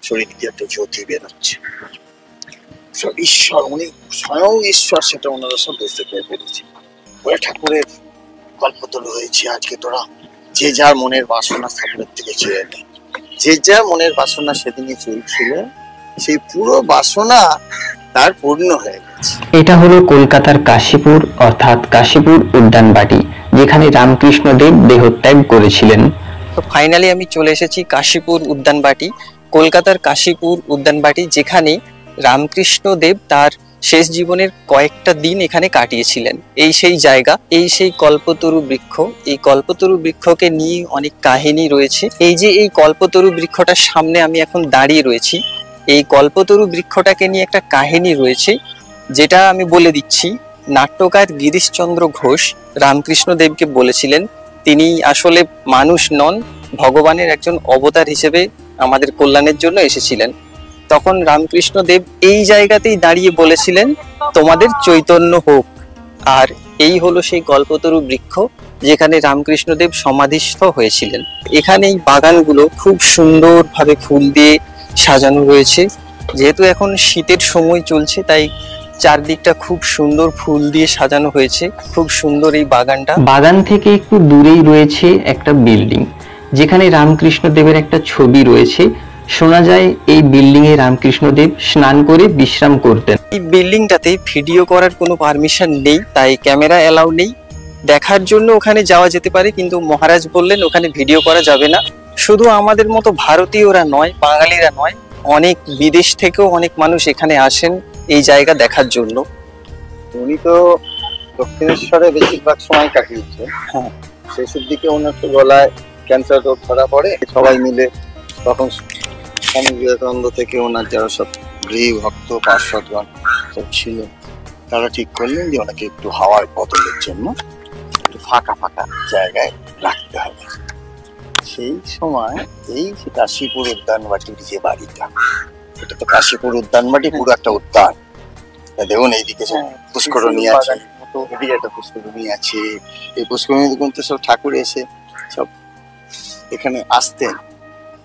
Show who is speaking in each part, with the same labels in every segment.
Speaker 1: শরীর দিয়ে একটা জ্যোতি বেরোচ্ছে। সব ঈশ্বর, উনি স্বয়ং ঈশ্বর, সেটা ওনারা সব বুঝতে পেরেছে। ওরা ঠাকুরের কল্পতরু হয়েছে। আজকে তোরা যে যার মনের বাসনা ঠাকুরের থেকে চেয়ে নেই। যে যার মনের বাসনা সেদিনে চেয়েছিল, সেই পুরো বাসনা তার পূর্ণ হয়ে গেছে।
Speaker 2: এটা হলো কলকাতার কাশীপুর অর্থাৎ কাশীপুর উদ্যানবাটি, যেখানে রামকৃষ্ণ দেব দেহত্যাগ করেছিলেন।
Speaker 3: তো ফাইনালি আমি চলে এসেছি কাশীপুর উদ্যানবাটি, কলকাতার কাশীপুর উদ্যানবাটি, যেখানে রামকৃষ্ণ দেব তার শেষ জীবনের কয়েকটা দিন এখানে কাটিয়েছিলেন। এই সেই জায়গা, এই সেই কল্পতরু বৃক্ষ। এই কল্পতরু বৃক্ষকে নিয়ে অনেক কাহিনী রয়েছে। এই যে এই কল্পতরু বৃক্ষটার সামনে আমি এখন দাঁড়িয়ে রয়েছি, এই কল্পতরু বৃক্ষটাকে নিয়ে একটা কাহিনী রয়েছে, যেটা আমি বলে দিচ্ছি। নাট্যকার গিরিশচন্দ্র ঘোষ রামকৃষ্ণ দেবকে বলেছিলেন তিনি আসলে মানুষ নন, ভগবানের একজন অবতার হিসেবে আমাদের কল্যাণের জন্য এসেছিলেন। তখন রামকৃষ্ণ দেব এই জায়গাতেই দাঁড়িয়ে বলেছিলেন তোমাদের চৈতন্য হোক। আর এই হলো সেই কল্পতরু বৃক্ষ যেখানে রামকৃষ্ণ দেব সমাধিস্থ হয়েছিলেন। এখানে এই বাগানগুলো খুব সুন্দরভাবে ফুল দিয়ে সাজানো রয়েছে। যেহেতু এখন শীতের সময় চলছে, তাই চারদিকটা খুব সুন্দর ফুল দিয়ে সাজানো হয়েছে। খুব সুন্দর এই বাগানটা।
Speaker 2: বাগান থেকে একটু দূরেই রয়েছে একটা বিল্ডিং, যেখানে রামকৃষ্ণ দেবের একটা ছবি রয়েছে। শোনা যায় এই বিল্ডিং এ রামকৃষ্ণ দেব স্নান করে বিশ্রাম করতেন।
Speaker 3: এই বিল্ডিংটাতে ভিডিও করার কোনো পারমিশন নেই, তাই ক্যামেরা এলাও নেই। দেখার জন্য ওখানে যাওয়া যেতে পারে, কিন্তু মহারাজ বললেন ওখানে ভিডিও করা যাবে না। শুধু আমাদের মতো ভারতীয়রা নয়, বাঙালিরা নয়, অনেক বিদেশ থেকেও অনেক মানুষ এখানে আসেন এই জায়গা দেখার জন্য।
Speaker 1: উনি তো দক্ষিণেশ্বরে বেশিরভাগ সময় কাটিয়েছে। হ্যাঁ, শেষের দিকে ওনার তো গলায় ক্যান্সার রোগ ধরা পড়ে। সবাই মিলে তখন স্বামী বিবেকানন্দ থেকে ওনার যারা সব গৃহী ভক্ত পার্শ্বদগণ সব ছিল, তারা ঠিক করলেন যে ওনাকে একটু হাওয়ার বদলের জন্য একটু ফাঁকা ফাঁকা জায়গায় রাখতে হবে। সেই সময় এই কাশীপুর উদ্যানবাটির যে বাড়িটা, এটা তো কাশীপুর উদ্যানবাটি পুরো একটা উদ্যান। দেখুন এইদিকে পুষ্করণী আছে, এদিকে একটা পুষ্করণী আছে। এই পুষ্করণী কিন্তু সব ঠাকুর এসে সব এখানে আসতেন।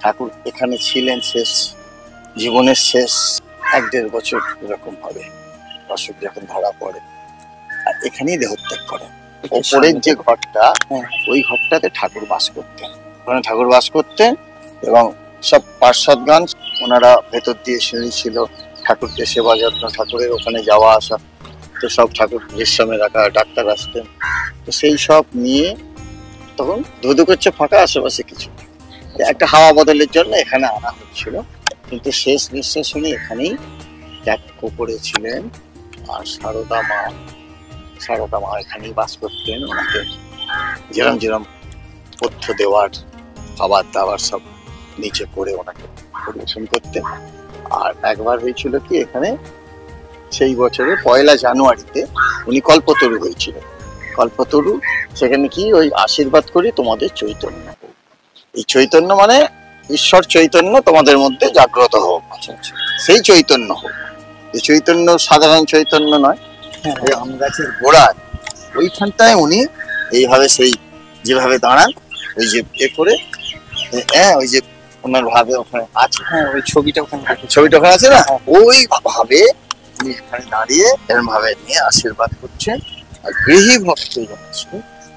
Speaker 1: ঠাকুর এখানে ছিলেন শেষ জীবনের শেষ 1-1.5 বছর এরকম হবে, অসুখ যখন ধরা পড়ে। আর এখানেই দেহত্যাগ করেন। ওপরের যে ঘরটা, ওই ঘরটাতে ঠাকুর বাস করতেন। ওখানে ঠাকুর বাস করতেন এবং সব পার্শ্বদগণ ওনারা ভেতর দিয়ে সিঁড়ি ছিল, ঠাকুরকে সেবা যত্ন, ঠাকুরের ওখানে যাওয়া আসা, তো সব ঠাকুর বিশ্রামে রাখা, ডাক্তার আসতেন। তো সেই সব নিয়ে তখন ধুধু করছে ফাঁকা, আশেপাশে কিছু একটা হাওয়া বদলের জন্য এখানে আনা হচ্ছিল। কিন্তু শেষ নিঃশ্বাস উনি এখানেই ত্যাগ করেছিলেন। আর সারদা মা এখানেই বাস করতেন। ওনাকে যেরম যেরম পথ্য দেওয়ার, খাবার দাবার সব নিচে করে ওনাকে পরিবেশন করতেন। আর একবার হয়েছিল কি, এখানে সেই বছরের 1 জানুয়ারিতে উনি কল্পতরু হয়েছিল। কল্পতরু, সেখানে কি ওই আশীর্বাদ করি তোমাদের চৈতন্য হোক। এই চৈতন্য মানে ঈশ্বর চৈতন্য তোমাদের মধ্যে জাগ্রত হোক, সেই চৈতন্য হোক। এই চৈতন্য সাধারণ চৈতন্য নয়, আম গাছের গোড়ায় ওইখানটায় উনি এইভাবে সেই যেভাবে দাঁড়ান, ওই যে এ করে, হ্যাঁ ওই যে ওনার ভাবে ওখানে আছে,
Speaker 3: হ্যাঁ ওই ছবিটা ওখানে
Speaker 1: আছে না, ওই ভাবে উনি এখানে দাঁড়িয়ে এরকম ভাবে নিয়ে আশীর্বাদ করছেন। আর গৃহী ভক্ত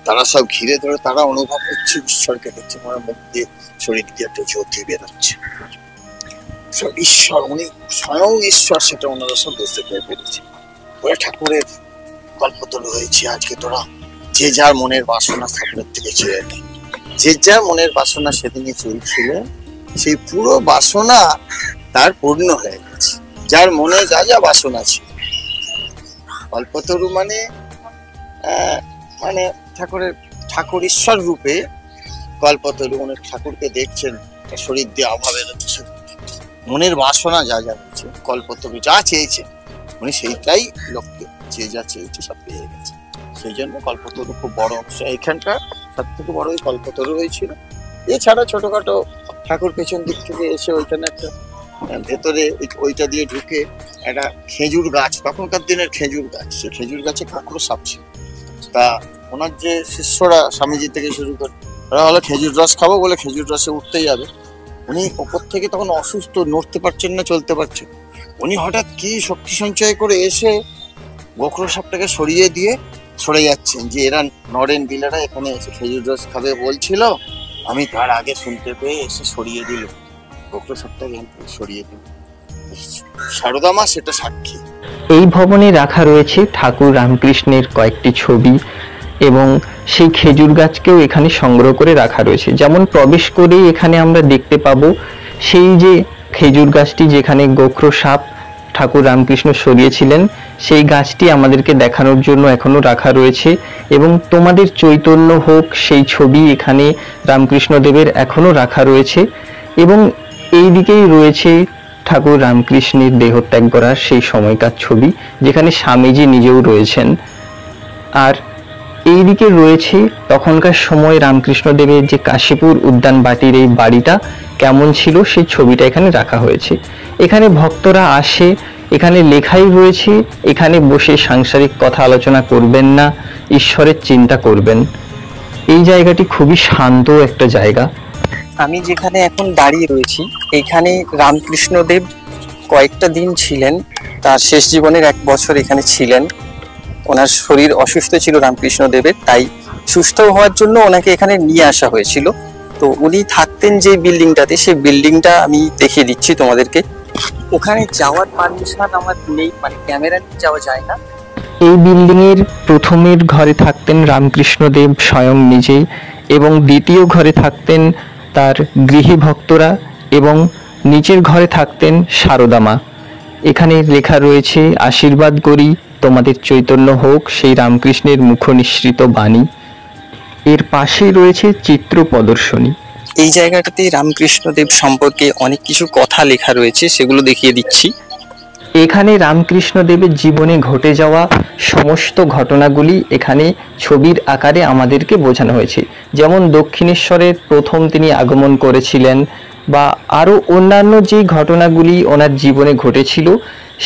Speaker 1: তারা সব ঘিরে ধরে, তারা অনুভব করছে ঈশ্বরকে দেখছে, ওনার মুখ দিয়ে শরীর দিয়ে একটা জ্যোতি বেরোচ্ছে। সব ঈশ্বর, উনি স্বয়ং ঈশ্বর, সেটা ওনারা সব বুঝতে পেরেছে। ওরা ঠাকুরের কল্পতরু হয়েছে। আজকে তোরা যে যার মনের বাসনা ঠাকুরের থেকে চেয়ে নেই। যে যার মনের বাসনা সেদিনে চেয়েছিল, সেই পুরো বাসনা তার পূর্ণ হয়ে গেছে। যার মনে যা যা বাসনা ছিল। কল্পতরু মানে ঠাকুর ঈশ্বর রূপে কল্পতরু। উনি ঠাকুরকে দেখছেন, শরীর দিয়ে অভাবে মনের বাসনা যা যা হয়েছে, কল্পতরু যা চেয়েছে উনি সেইটাই লোককে যে যা চেয়েছে সব পেয়ে গেছে। সেই জন্য কল্পতরু খুব বড় অংশ। এইখানকার সব থেকে বড় ওই কল্পতরু হয়েছিল। এছাড়া ছোটখাটো ঠাকুর পেছন দিক থেকে এসে ওইখানে একটা ভেতরে ওইটা দিয়ে ঢুকে একটা খেজুর গাছ, তখনকার দিনের খেজুর গাছ, সে খেজুর গাছে কাঁকড়ো সাপ ছিল। তা ওনার যে শিষ্যরা স্বামীজি থেকে শুরু করে, ওরা হলো খেজুর রস খাবো বলে খেজুর রসে উঠতেই যাবে। উনি ওপর থেকে তখন অসুস্থ, নড়তে পারছেন না, চলতে পারছেন। উনি হঠাৎ কি শক্তি সঞ্চয় করে এসে গোখরো সাপটাকে সরিয়ে দিয়ে সরে যাচ্ছেন, যে এরা নরেন বিলেরা এখানে এসে খেজুর রস খাবে বলছিল, আমি তার আগে শুনতে পেয়ে এসে সরিয়ে দিল, গোখরো সাপটাকে সরিয়ে দিল। সারদা মা সেটা সাক্ষী।
Speaker 2: এই ভবনে রাখা রয়েছে ঠাকুর রামকৃষ্ণের কয়েকটি ছবি এবং সেই খেজুর গাছকেও এখানে সংগ্রহ করে রাখা রয়েছে। যেমন প্রবেশ করেই এখানে আমরা দেখতে পাবো সেই যে খেজুর গাছটি যেখানে গোখরো সাপ ঠাকুর রামকৃষ্ণ সরিয়েছিলেন, সেই গাছটি আমাদেরকে দেখানোর জন্য এখনো রাখা রয়েছে এবং তোমাদের চৈতন্য হোক সেই ছবি এখানে রামকৃষ্ণদেবের এখনো রাখা রয়েছে। এবং এই দিকেই রয়েছে ঠাকুর রামকৃষ্ণের দেহত্যাগ করার সেই সময়কার ছবি, যেখানে স্বামীজি নিজেও রয়েছেন। আর এইদিকে রয়েছে তখনকার সময় রামকৃষ্ণদেবের যে কাশীপুর উদ্যান বাটির এই বাড়িটা কেমন ছিল সেই ছবিটা এখানে রাখা হয়েছে। এখানে ভক্তরা আসে, এখানে লেখাই রয়েছে এখানে বসে সাংসারিক কথা আলোচনা করবেন না, ঈশ্বরের চিন্তা করবেন। এই জায়গাটি খুবই শান্ত একটা জায়গা।
Speaker 3: আমি যেখানে এখন দাঁড়িয়ে রয়েছি এখানে রামকৃষ্ণদেব কয়েকটা দিন ছিলেন, তার শেষ জীবনের 1 বছর এখানে ছিলেন। ওনার শরীর অসুস্থ ছিল রামকৃষ্ণদেবের, তাই সুস্থ হওয়ার জন্য ওনাকে এখানে নিয়ে আসা হয়েছিল। তো উনি থাকতেন যে বিল্ডিংটাতে, সেই বিল্ডিংটা আমি দেখিয়ে দিচ্ছি তোমাদেরকে। ওখানে যাওয়ার পারমিশন আমার নেই, মানে ক্যামেরা নিয়ে যাওয়া যায় না।
Speaker 2: এই বিল্ডিং এর প্রথমের ঘরে থাকতেন রামকৃষ্ণদেব স্বয়ং নিজেই এবং দ্বিতীয় ঘরে থাকতেন তার গৃহী ভক্তরা এবং নিচের ঘরে থাকতেন সারদা মা। এখানে লেখা রয়েছে আশীর্বাদ করি তোমাদের চৈতন্য হোক, সেই রামকৃষ্ণের মুখ নিঃসৃত বাণী। এর পাশেই রয়েছে চিত্র প্রদর্শনী।
Speaker 3: এই জায়গাটাতে রামকৃষ্ণদেব সম্পর্কে অনেক কিছু কথা লেখা রয়েছে, সেগুলো দেখিয়ে দিচ্ছি।
Speaker 2: এখানে রামকৃষ্ণদেবের জীবনে ঘটে যাওয়া সমস্ত ঘটনাগুলি এখানে ছবির আকারে আমাদেরকে বোঝানো হয়েছে। যেমন দক্ষিণেশ্বরের প্রথম তিনি আগমন করেছিলেন বা আরও অন্যান্য যে ঘটনাগুলি ওনার জীবনে ঘটেছিল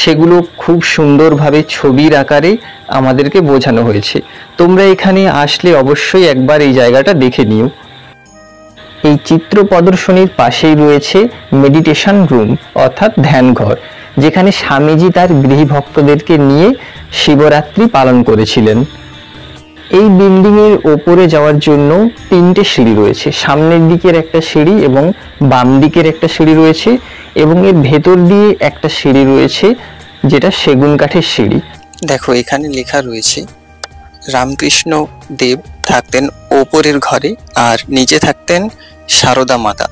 Speaker 2: সেগুলো খুব সুন্দরভাবে ছবির আকারে আমাদেরকে বোঝানো হয়েছে। তোমরা এখানে আসলে অবশ্যই একবার এই জায়গাটা দেখে নিও। এই চিত্র প্রদর্শনীর পাশেই রয়েছে মেডিটেশন রুম অর্থাৎ ধ্যানঘর, যেখানে স্বামীজি তার গৃহী ভক্তদেরকে নিয়ে শিবরাত্রি পালন করেছিলেন। এই বিল্ডিং এর ওপরে যাওয়ার জন্য 3টে সিঁড়ি রয়েছে। সামনের দিকের একটা সিঁড়ি এবং বাম দিকের একটা সিঁড়ি রয়েছে এবং এর ভেতর দিয়ে একটা সিঁড়ি রয়েছে যেটা সেগুন কাঠের সিঁড়ি।
Speaker 3: দেখো এখানে লেখা রয়েছে রামকৃষ্ণ দেব থাকতেন ওপরের ঘরে আর নিচে থাকতেন সারদা মাতা,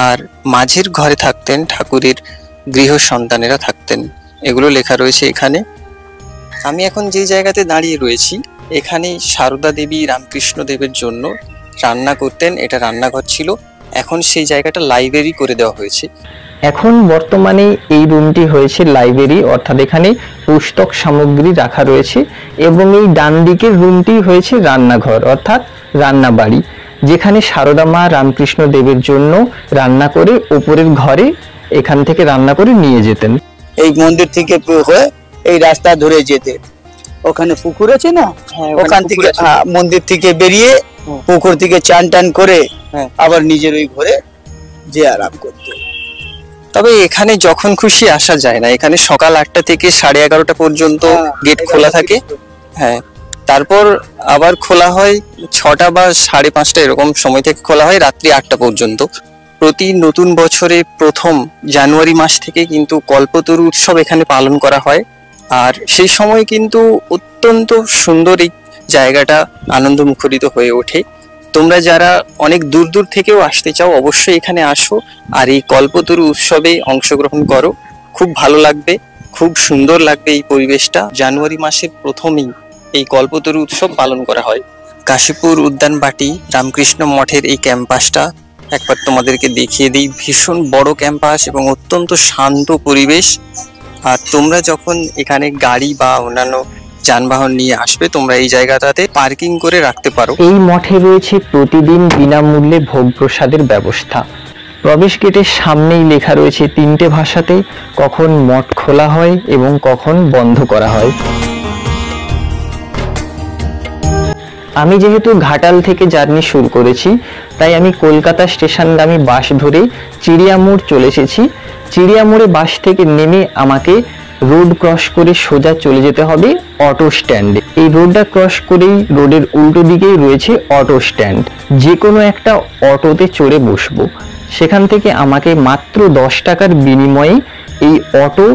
Speaker 3: আর মাঝের ঘরে থাকতেন ঠাকুরের গৃহ সন্তানেরা থাকতেন। এগুলো লেখা রয়েছে এখানে। আমি এখন যে জায়গাতে দাঁড়িয়ে রয়েছি এখানে সারদা দেবী রামকৃষ্ণ দেবের জন্য রান্না করতেন, এটা রান্নাঘর ছিল। এখন সেই জায়গাটা লাইব্রেরি করে দেওয়া হয়েছে।
Speaker 2: এখন বর্তমানে এই রুমটি হয়েছে লাইব্রেরি, অর্থাৎ এখানে পুস্তক সামগ্রী রাখা রয়েছে এবং এই ডান দিকের রুমটি হয়েছে রান্নাঘর অর্থাৎ রান্নাবাড়ি, যেখানে সারদা মা রামকৃষ্ণ দেবের জন্য রান্না করে উপরের ঘরে এখান থেকে রান্না করে নিয়ে যেতেন।
Speaker 4: এই মন্দির থেকে হয়ে এই রাস্তা ধরে যেতে, ওখানে পুকুর আছে না, ওখান থেকে মন্দির থেকে বেরিয়ে পুকুর থেকে চান টান করে আবার নিজের ওই ঘরে যে আরাম করতে।
Speaker 3: তবে এখানে যখন খুশি আসা যায় না, এখানে সকাল 8টা থেকে 11:30 পর্যন্ত গেট খোলা থাকে। হ্যাঁ, তারপর আবার খোলা হয় 6টা বা 5:30 এরকম সময় থেকে খোলা হয় রাত্রি 8টা পর্যন্ত। প্রতি নতুন বছরে প্রথম জানুয়ারি মাস থেকে কিন্তু কল্পতরু উৎসব এখানে পালন করা হয়, আর সেই সময় কিন্তু অত্যন্ত সুন্দর এই জায়গাটা আনন্দ মুখরিত হয়ে ওঠে। তোমরা যারা অনেক দূর দূর থেকেও আসতে চাও অবশ্যই এখানে আসো আর এই কল্পতরু উৎসবে অংশগ্রহণ করো। খুব ভালো লাগবে, খুব সুন্দর লাগবে এই পরিবেশটা। জানুয়ারি মাসের প্রথমেই এই কল্পতরু উৎসব পালন করা হয়। কাশীপুর উদ্যান বাটি রামকৃষ্ণ মঠের এই ক্যাম্পাসটা একবার তোমাদেরকে দেখিয়ে দিই। ভীষণ বড় ক্যাম্পাস এবং অত্যন্ত শান্ত পরিবেশ। আর তোমরা যখন এখানে গাড়ি বা অন্যান্য যানবাহন নিয়ে আসবে তোমরা এই জায়গাটাতে পার্কিং করে রাখতে পারো।
Speaker 2: এই মঠে রয়েছে প্রতিদিন বিনামূল্যে ভোগ প্রসাদের ব্যবস্থা। প্রবেশ গেটের সামনেই লেখা রয়েছে 3টে ভাষাতে কখন মঠ খোলা হয় এবং কখন বন্ধ করা হয়। আমি যেহেতু ঘাটাল থেকে জার্নি শুরু করেছি, তাই আমি কলকাতা স্টেশনগামী বাস ধরে চিড়িয়ামোড় চলে এসেছি। চিড়িয়ামোড়ে বাস থেকে নেমে আমাকে রোড ক্রস করে সোজা চলে যেতে হবে অটো স্ট্যান্ডে। এই রোডটা ক্রস করেই রোডের উল্টো দিকেই রয়েছে অটো স্ট্যান্ড। যে কোনো একটা অটোতে চড়ে বসবো। সেখান থেকে আমাকে মাত্র 10 টাকার বিনিময়ে এই অটো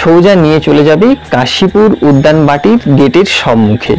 Speaker 2: সোজা নিয়ে চলে যাবে কাশীপুর উদ্যানবাটির গেটের সম্মুখে।